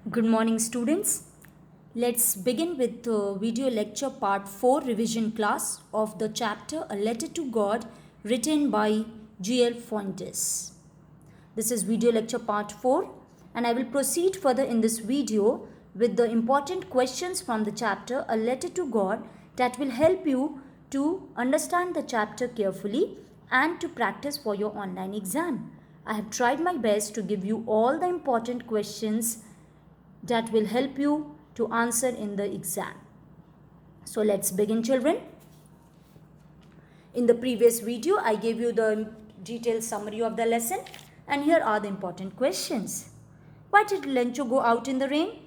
Good morning, students. Let's begin with the video lecture part 4 revision class of the chapter A Letter to God written by G.L. Fuentes. This is video lecture part 4 and I will proceed further in this video with the important questions from the chapter A Letter to God that will help you to understand the chapter carefully and to practice for your online exam. I have tried my best to give you all the important questions that will help you to answer in the exam. So let's begin, children. In the previous video, I gave you the detailed summary of the lesson and here are the important questions. Why did Lencho go out in the rain?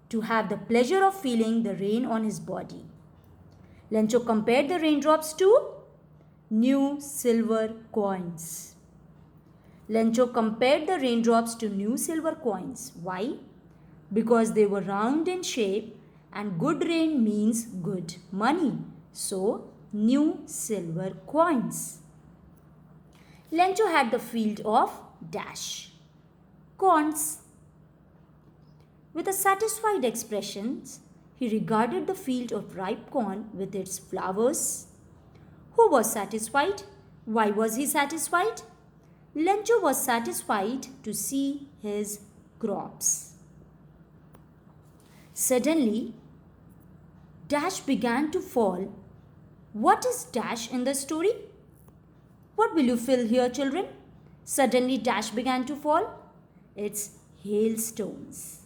To have the pleasure of feeling the rain on his body. Lencho compared the raindrops to new silver coins. Lencho compared the raindrops to new silver coins. Why? Because they were round in shape and good rain means good money. So, new silver coins. Lencho had the field of dash corns. With a satisfied expression, he regarded the field of ripe corn with its flowers. Who was satisfied? Why was he satisfied? Lencho was satisfied to see his crops. Suddenly, dash began to fall. What is dash in the story? What will you fill here, children? Suddenly, dash began to fall. It's hailstones.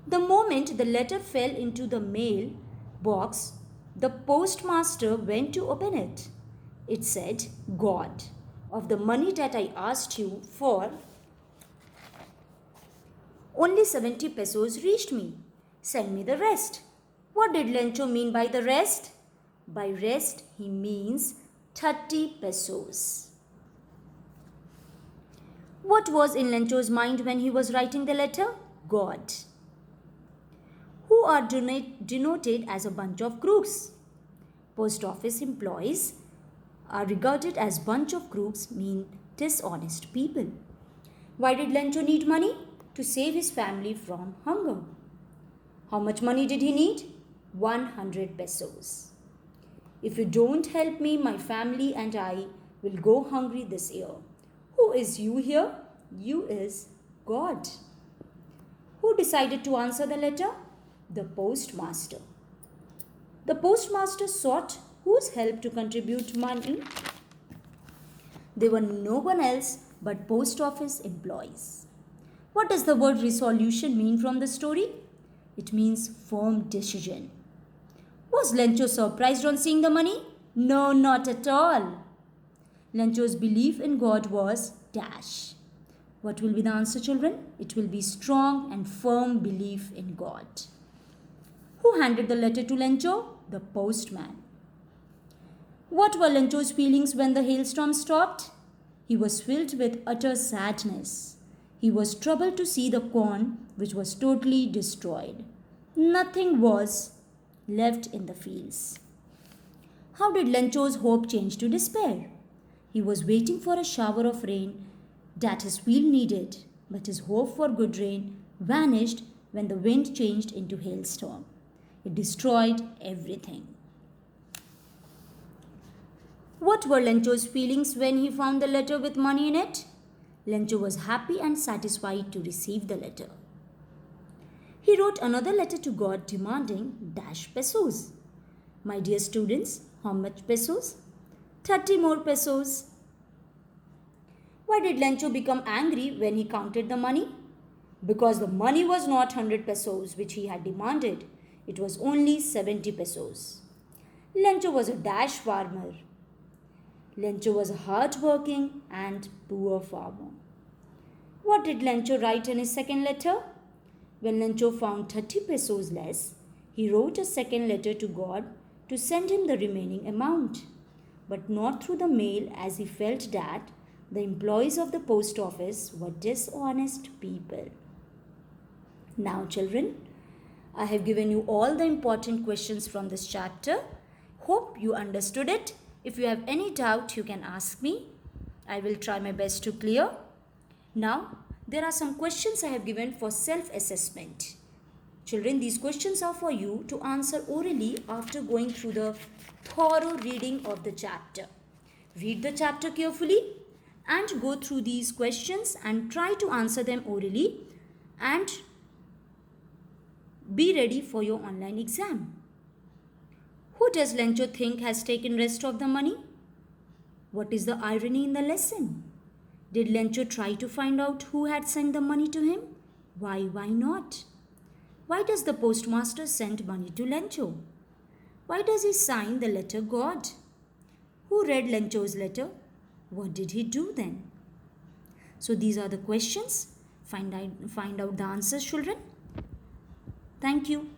The moment the letter fell into the mail box, the postmaster went to open it. It said, God, of the money that I asked you for, only 70 pesos reached me. Send me the rest. What did Lencho mean by the rest? By rest, he means 30 pesos. What was in Lencho's mind when he was writing the letter? God. Who are denoted as a bunch of crooks? Post office employees are regarded as bunch of crooks, mean dishonest people. Why did Lencho need money? To save his family from hunger. How much money did he need? 100 pesos. If you don't help me, my family and I will go hungry this year. Who is you here? You is God. Who decided to answer the letter? The postmaster. The postmaster sought whose help to contribute money? They were no one else but post office employees. What does the word resolution mean from the story? It means firm decision. Was Lencho surprised on seeing the money? No, not at all. Lencho's belief in God was dash. What will be the answer, children? It will be strong and firm belief in God. Who handed the letter to Lencho? The postman. What were Lencho's feelings when the hailstorm stopped? He was filled with utter sadness. He was troubled to see the corn which was totally destroyed. Nothing was left in the fields. How did Lencho's hope change to despair? He was waiting for a shower of rain that his field needed, but his hope for good rain vanished when the wind changed into hailstorm. It destroyed everything. What were Lencho's feelings when he found the letter with money in it? Lencho was happy and satisfied to receive the letter. He wrote another letter to God demanding dash pesos. My dear students, how much pesos? 30 more pesos. Why did Lencho become angry when he counted the money? Because the money was not 100 pesos which he had demanded. It was only 70 pesos. Lencho was a dash farmer. Lencho was a hard-working and poor farmer. What did Lencho write in his second letter? When Lencho found 30 pesos less, he wrote a second letter to God to send him the remaining amount, but not through the mail as he felt that the employees of the post office were dishonest people. Now, children, I have given you all the important questions from this chapter. Hope you understood it. If you have any doubt, you can ask me. I will try my best to clear. Now, there are some questions I have given for self-assessment. Children, these questions are for you to answer orally after going through the thorough reading of the chapter. Read the chapter carefully and go through these questions and try to answer them orally and be ready for your online exam. Who does Lencho think has taken rest of the money? What is the irony in the lesson? Did Lencho try to find out who had sent the money to him? Why not? Why does the postmaster send money to Lencho? Why does he sign the letter God? Who read Lencho's letter? What did he do then? So these are the questions. Find out the answers, children. Thank you.